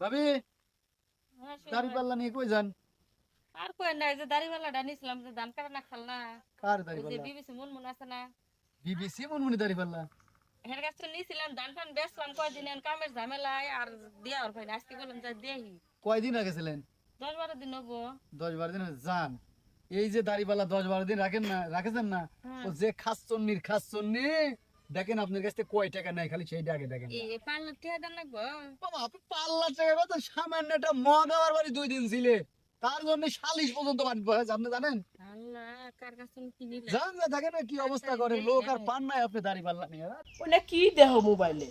ভাবি দাড়ি পাল্লা নিয়ে কই যান? আর কই না, যে দাড়িওয়ালাটা নিছিলাম যে ধান কাটা না খাল না, কার দাড়ি ওই যে পাল্লা? বিবিসি মুনমুন আছে না, বিবিসি মুনমুনি দাড়ি পাল্লা? হের কাছ থেকে নিছিলাম ধান টান বেচলাম কয়দিন, এখন কামের ঝামেলায় আর দিয়া ওর ভাই আজকে বললাম যে দেহি কয়দিন গেছিলেন? 10-12 দিন হবো। 10-12 দিন যান। এই যে দাড়ি পাল্লা 10-12 দিন রাখেন না, রাখেছেন না, ও যে খাচ্ছন্নি দেখেন আপনার কাছে কয় টাকা নাই, খালি সেইটা আগে দেখেন। এই পাল্লা টিয়া দেন লাগবো। বাবা আপনি পাল্লা টাকা কত, সামান্য একটা মগ আমার বাড়ি 2 দিন ছিলে, তার জন্য 40 পর্যন্ত বাড়ি বসে, আপনি জানেন? আল্লাহ, কার কাছে কিনিলা জান না, দেখেন না কি অবস্থা করে লোক, আর পান নাই আপনি দাড়ি পাল্লা নিয়ে। ওটা কি দেহ মোবাইলে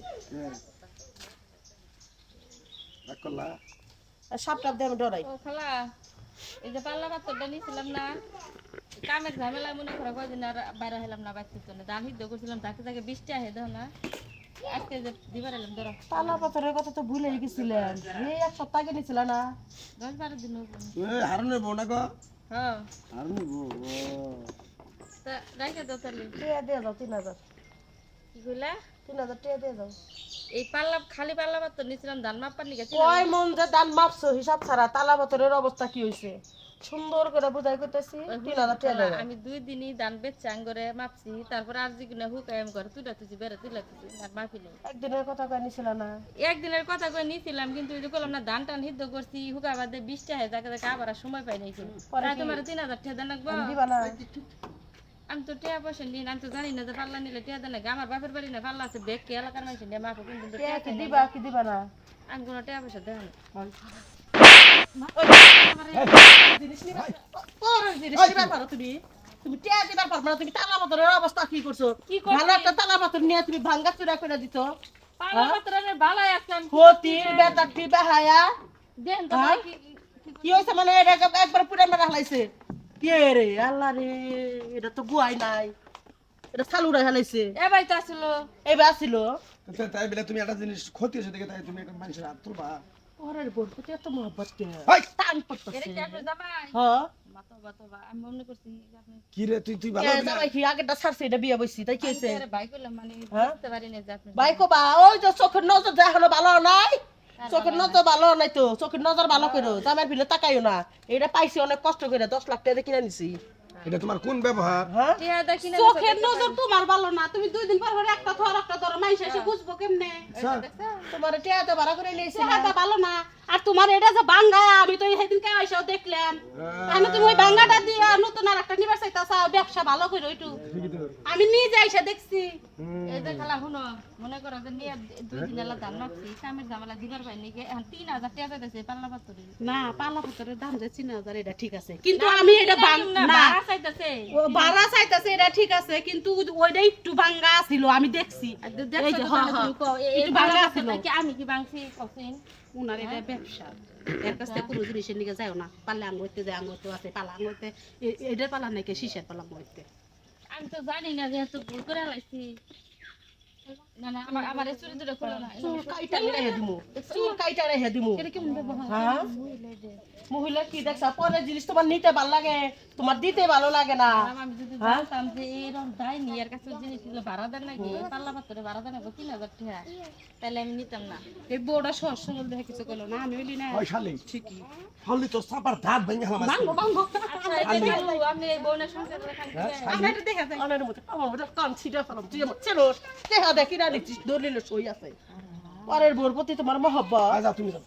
সাপটাপ দিয়ে আমি ডরাই। ও খালা, এই যে পাল্লা পাত্রটা নিছিলাম না, কামের ঝামেলায় মনে করে কয়দিন আর বাইরে হলাম না, বাইতে চলে ধান সিদ্ধ করছিলাম, তাকে তাকে 20 টাকা দাও না, আজকে যে দিবার এলাম ধরো। পালা পাথরের কথা তো ভুলে গেছিলেন, এই এক সপ্তাহ আগে নিছিল না? 10-12 দিন হবো। হারুনের বউ না গো? হ্যাঁ, হারুনের বউ তা রাইখে দাও তাহলে। টিয়া দিয়ে যাও 3000। কি কইলা? 3000 টিয়া দিয়ে যাও। এই পাল্লা খালি পাল্লা পাত্র নিছিলাম ধান মাপার নিকে। কয় মন যে দান মাপছো হিসাব ছাড়া, তালা পাথরের অবস্থা কি হইছে সুন্দর করে বুঝাই করতেছি। 3000 টিয়া দাও। আমি 2 দিনই ধান বেচছি আঙ্গরে মাপছি, তারপর আর যেগুলো হুকায় করে তুইলা তুই বেড়ে তুইলা তুই আর মাপিলে। একদিনের কথা কয় নিছিল না? একদিনের কথা কই নিছিলাম, কিন্তু ওই যে বললাম না ধান টান সিদ্ধ করছি হুকা বাদে 20 টাকা যাকে যাকে আবার আর সময় পাই নাই। পরে তোমার 3000 টাকা দেন লাগবো। দিবা না? আমি তো টাকা পয়সা নিই না, আমি তো জানি না যে পাল্লা নিলে টাকা দেন লাগে। আমার বাপের বাড়ি না পাল্লা আছে, বেগ কে এলাকার মানুষ নিয়ে মাপো, কিন্তু টিয়া কি দিবা কি দিবা না? আমি কোনো টাকা পয়সা দেয় না। জিনিস নিবা পরে জিনিস নিবা পারো তুমি? তুমি টিয়া দিবার পারবা না? তুমি তালা পাথরের অবস্থা কি করছো? কি করছি? ভালো একটা তালা পাথর নিয়ে তুমি ভাঙ্গা চুরা করে দিত। পাল্লা পাত্রের ভালোই আছে, আমি ক্ষতি বেতাটি বেহায়া দেন তো হ্যাঁ? ভাই, কি হয়েছে মানে এটা একবার পুরা মেরা হালাইছে। কে রে আল্লাহ রে, এটা তো গুয়াই নাই, এটা চালুরা হালাইছে। এ ভাই তো আসলো। এইবার আসিল তাই বলে তুমি একটা জিনিস ক্ষতি হয়েছে দেখে তাই তুমি একটা মানুষের হাত তুলবা? ওরে বোর প্রতি এত মহব্বত কে হাই! টান এর পড়তেছে। কি আপনার জামাই? হ্যাঁ বাতো আমি মনে করছি যে আপনি কি রে তুই ভালো কে হবি না? জামাই কি আগেরটা ছাড়ছে, এটা বিয়ে বইছি তাই কি হয়েছে? আরে ভাই কইলাম, মানে হ্যাঁ? বুঝতে পারি না যে আপনি ভাই কবা ওই যে চোখের নজর যা হলো ভালো নাই, চোখের নজর ভালো নাই তো, চোখের নজর ভালো করো, জামাইয়ের ভিলে তাকাইও না। এটা পাইছি অনেক কষ্ট করে, 10 লাখ টাকা দিয়ে কিনে নিছি। এটা তোমার কোন ব্যবহার? হ্যাঁ টিয়া দেখি না, চোখের নজর তোমার ভালো না, তুমি 2 দিন পর পর একটা ধর একটা ধর মাইসে এসে বুঝবো কেমনে? তোমার টিয়াতে ভাড়া করে নিয়েছি না? চেহারাটা ভালো না। আর তোমার এটা যে ভাঙ্গা, আমি তো সেদিনকে আইসাও দেখলাম। আমি তুমি ওই ভাঙ্গাটা দিয়ে নতুন আর একটা নিবার চাইতাছ, ব্যবসা ভালো করে ওইটু আমি নিজে আইসা দেখছি। এই যে খালা শুনো, মনে করো যে নিয়ে 2 দিন এলা ধান মাপছি, কামের ঝামেলা দিবার পাই নাকি, এখন 3000 টাকা দিতেছে পাল্লা পাত্রে। না পাল্লা পাথরের দাম যে 3000 এটা ঠিক আছে, কিন্তু আমি এটা না ভাড়া চাইতেছে। ও ভাড়া চাইতাছে এটা ঠিক আছে, কিন্তু ওইটা একটু ভাঙ্গা ছিল আমি দেখছি। এই যে হ্যাঁ হ্যাঁ একটু ভাঙ্গা ছিল। আমি কি ভাঙছি কইছেন? উনার এটা ব্যবসা, এর কাছ থেকে কোনো জিনিসের নিকে যাও না। পারলে আঙুরতে যায়, আঙুরতে আছে পালা আঙুরতে, এটার পালা নাকি শিশের পালা মরতে। আমি তো জানি না, যেহেতু ভুল করে লাইছি। না না, আমার এই চুরি দুটো খোলো না। চুল কাইটা রেহে দিমু, চুল কাইটা রেহে দিমু। এটা কেমন ব্যবহার? হ্যাঁ মহিলা কি দেখছা, পরে জিনিস তোমার নিতে ভালো লাগে, তোমার দিতে ভালো লাগে না। আমি যদি জানতাম যে এরকম দেয়নি, এর কাছে জিনিস গুলো ভাড়া দেন নাকি, পাল্লা পাত্রে ভাড়া দেন নাকি 3000 টাকা, তাহলে আমি নিতাম না। এই বউটা সহজ সরল দেখে কিছু করলো না, আমি বলি না ওই শালি ঠিকই হলি তো সাপার দাঁত ভেঙে গেলাম আজকে। ভাঙ্গো ভাঙ্গো। আচ্ছা, এটা ভালো, আপনি এই বোনের সংসার করে খান দিবেন? আমরা এটা দেখে যাই। অনেক মতো আমার মতো কান ছিটা ফেলাম, তুই আমার চেনোস দেখা দেখি না নিচ্ছিস, দলিলে সই আছে। পরের বোর প্রতি তোমার মহব্বত। যাও তুমি যাও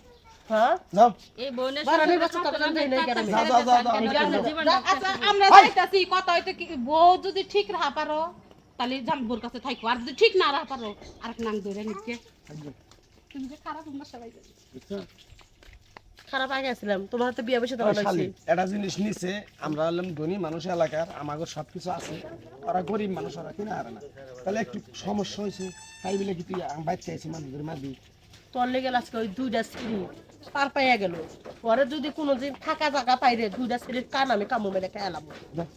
হ্যাঁ যাও। এই বোনের বাড়া সংসার নির্বাচন করে করতে দেই নাই গ্রামে। যাও, যাও, যাও, যাও। জীবন আচ্ছা আমরা যাইতাছি কথা হইতে কি বউ যদি ঠিক রাখা পারো তাহলে জামবুর কাছে থাকো, আর যদি ঠিক না রাখা পারো আরেক নাম ধরে নিচ্ছে। তুমি যে খারাপ তোমরা সবাই জানো। খারাপ আগে আসছিলাম, তোমার হাতে বিয়ে বসে ওই দেওয়া শালি লাগছে। একটা জিনিস নিছে, আমরা হলাম ধনী মানুষ এলাকার, আমাদের সবকিছু আছে, ওরা গরিব মানুষ, ওরা কিনা হারে না, তাহলে একটু সমস্যা হয়েছে, তাই বলে কি তুই বাচ্চা আইসি মানুষের মারবি? তোর লেগে আজকে ওই 2টা স্ত্রী পার পাইয়া গেল, পরে যদি কোনোদিন থাকা জায়গা পাইরে 2টা স্ত্রীর কান আমি কামু মেরে খেলাম। যাও।